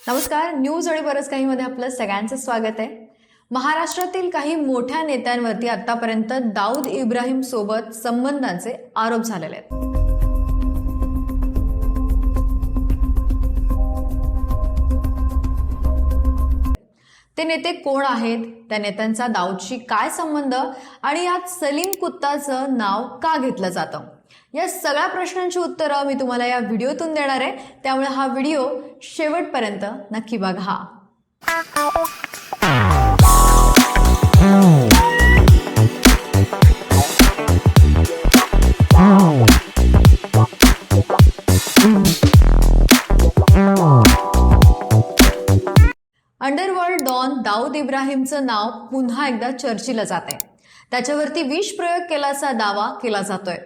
नमस्कार. न्यूज आणि बरंच काही मध्ये आपलं सगळ्यांचं स्वागत आहे. महाराष्ट्रातील काही मोठ्या नेत्यांवरती आतापर्यंत दाऊद इब्राहिम सोबत संबंधांचे आरोप झालेले आहेत. ते नेते कोण आहेत, त्या नेत्यांचा दाऊदशी काय संबंध आणि यात सलीम कुत्ताचं नाव का घेतलं जातं, या सगळ्या प्रश्नांची उत्तरं मी तुम्हाला या व्हिडिओतून देणार आहे. त्यामुळे हा व्हिडिओ शेवटपर्यंत नक्की बघा. अंडरवर्ल्ड डॉन दाऊद इब्राहिमचं नाव पुन्हा एकदा चर्चेला जात आहे. त्याच्यावरती विष प्रयोग केल्याचा दावा केला जातोय.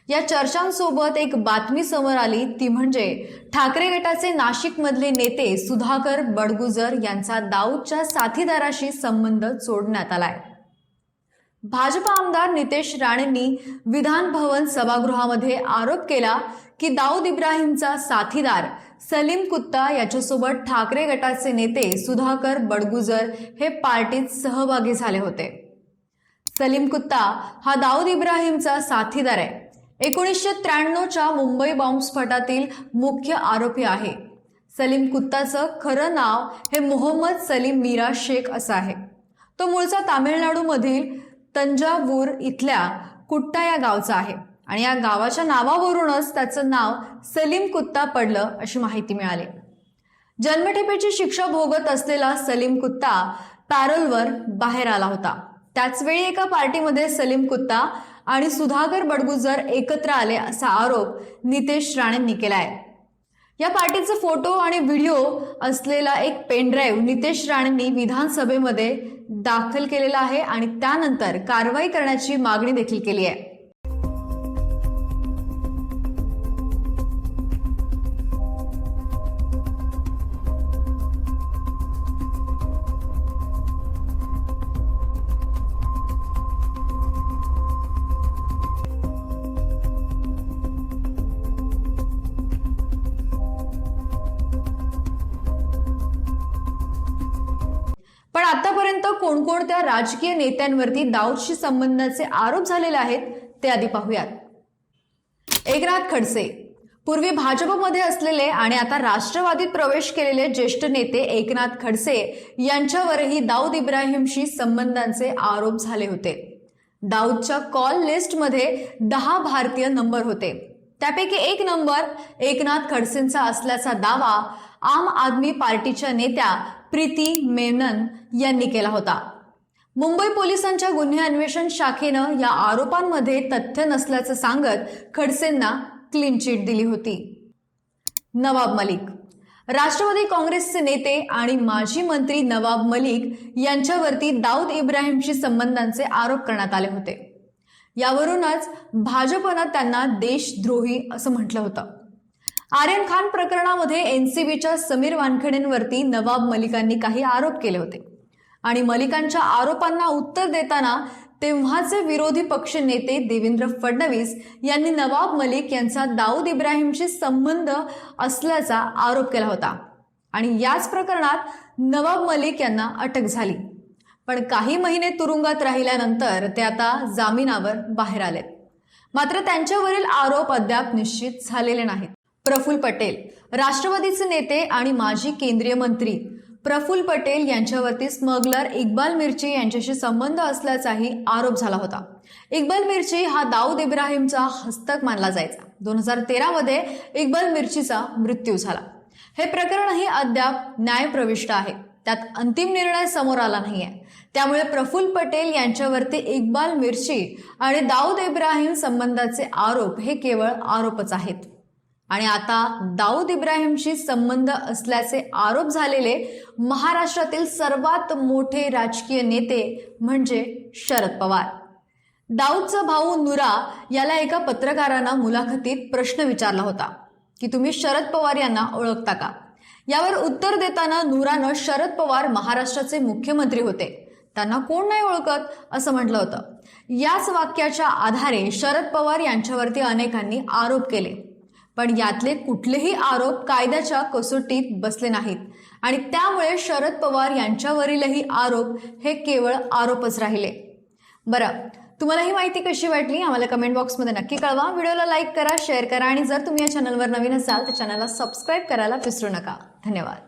या चर्चांसोबत एक बातमी समोर आली, ती म्हणजे ठाकरे गटाचे नाशिकमधले नेते सुधाकर बडगुजर यांचा दाऊदच्या साथीदाराशी संबंध जोडण्यात आलाय. भाजप आमदार नितेश राणेंनी विधान भवन सभागृहामध्ये आरोप केला की दाऊद इब्राहिमचा साथीदार सलीम कुत्ता याच्यासोबत ठाकरे गटाचे नेते सुधाकर बडगुजर हे पार्टीत सहभागी झाले होते. सलीम कुत्ता हा दाऊद इब्राहिमचा साथीदार आहे. 1993च्या मुंबई बॉम्बस्फोटातील मुख्य आरोपी आहे. सलीम कुत्ताचं खरं नाव हे मोहम्मद सलीम मीरा शेख असं आहे. तो मूळचा तामिळनाडूमधील तंजावूर इथल्या कुट्टा या गावचा आहे आणि या गावाच्या नावावरूनच त्याचं नाव सलीम कुत्ता पडलं अशी माहिती मिळाली. जन्मठेपेची शिक्षा भोगत असलेला सलीम कुत्ता पॅरोलवर बाहेर आला होता. त्याचवेळी एका पार्टीमध्ये सलीम कुत्ता आणि सुधाकर बडगुजर एकत्र आले असा आरोप नितेश राणेंनी केलाय. या पार्टीचे फोटो आणि व्हिडिओ असलेला एक पेनड्राईव्ह नितेश राणेंनी विधानसभेमध्ये दाखल केलेला आहे आणि त्यानंतर कारवाई करण्याची मागणी देखील केली आहे. पण आतापर्यंत कोणकोणत्या राजकीय नेत्यांवरती दाऊदशी संबंधाचे आरोप झालेले आहेत ते आधी पाहूयात. एकनाथ खडसे, पूर्वी भाजपमध्ये असलेले आणि आता राष्ट्रवादीत प्रवेश केलेले ज्येष्ठ नेते एकनाथ खडसे यांच्यावरही दाऊद इब्राहिमशी संबंधांचे आरोप झाले होते. दाऊदच्या कॉल लिस्टमध्ये 10 भारतीय नंबर होते. त्यापैकी एक नंबर एकनाथ खडसेंचा असल्याचा दावा आम आदमी पार्टीच्या नेत्या प्रीती मेनन यांनी केला होता. मुंबई पोलिसांच्या गुन्हे अन्वेषण शाखेनं या आरोपांमध्ये तथ्य नसल्याचं सांगत खडसेंना क्लीन चिट दिली होती. नवाब मलिक, राष्ट्रवादी काँग्रेसचे नेते आणि माजी मंत्री नवाब मलिक यांच्यावरती दाऊद इब्राहिमशी संबंधांचे आरोप करण्यात आले होते. यावरूनच भाजपनं त्यांना देशद्रोही असं म्हटलं होतं. आर्यन खान प्रकरणामध्ये एनसीबीच्या समीर वानखेडेंवरती नवाब मलिकांनी काही आरोप केले होते आणि मलिकांच्या आरोपांना उत्तर देताना तेव्हाचे विरोधी पक्ष नेते देवेंद्र फडणवीस यांनी नवाब मलिक यांचा दाऊद इब्राहिमशी संबंध असल्याचा आरोप केला होता आणि याच प्रकरणात नवाब मलिक यांना अटक झाली. पण काही महिने तुरुंगात राहिल्यानंतर ते आता जामिनावर बाहेर आलेत. मात्र त्यांच्यावरील आरोप अद्याप निश्चित झालेले नाहीत. प्रफुल्ल पटेल, राष्ट्रवादीचे नेते आणि माजी केंद्रीय मंत्री प्रफुल्ल पटेल यांच्यावरती स्मगलर इक्बाल मिर्ची यांच्याशी संबंध असल्याचाही आरोप झाला होता. इक्बाल मिर्ची हा दाऊद इब्राहिमचा हस्तक मानला जायचा. 2013 मध्ये इक्बाल मिर्चीचा मृत्यू झाला. हे प्रकरणही अद्याप न्यायप्रविष्ट आहे. त्यात अंतिम निर्णय समोर आला नाहीये. त्यामुळे प्रफुल्ल पटेल यांच्यावरती इक्बाल मिर्ची आणि दाऊद इब्राहिम संबंधाचे आरोप हे केवळ आरोपच आहेत. आणि आता दाऊद इब्राहिमशी संबंध असल्याचे आरोप झालेले महाराष्ट्रातील सर्वात मोठे राजकीय नेते म्हणजे शरद पवार. दाऊदचा भाऊ नुरा याला एका पत्रकारानं मुलाखतीत प्रश्न विचारला होता की तुम्ही शरद पवार यांना ओळखता का. यावर उत्तर देताना नुरानं शरद पवार महाराष्ट्राचे मुख्यमंत्री होते, त्यांना कोण नाही ओळखत असं म्हटलं होतं. याच वाक्याच्या आधारे शरद पवार यांच्यावरती अनेकांनी आरोप केले. पण यातले कुठलेही आरोप कायद्याच्या कसोटीत बसले नाहीत आणि त्यामुळे शरद पवार यांच्यावरीलही आरोप हे केवळ आरोपच राहिले. बरं, तुम्हाला ही माहिती कशी वाटली आम्हाला कमेंट बॉक्समध्ये नक्की कळवा. व्हिडिओला लाईक करा, शेअर करा आणि जर तुम्ही या चॅनलवर नवीन असाल तर चॅनलला सबस्क्राईब करायला विसरू नका. धन्यवाद.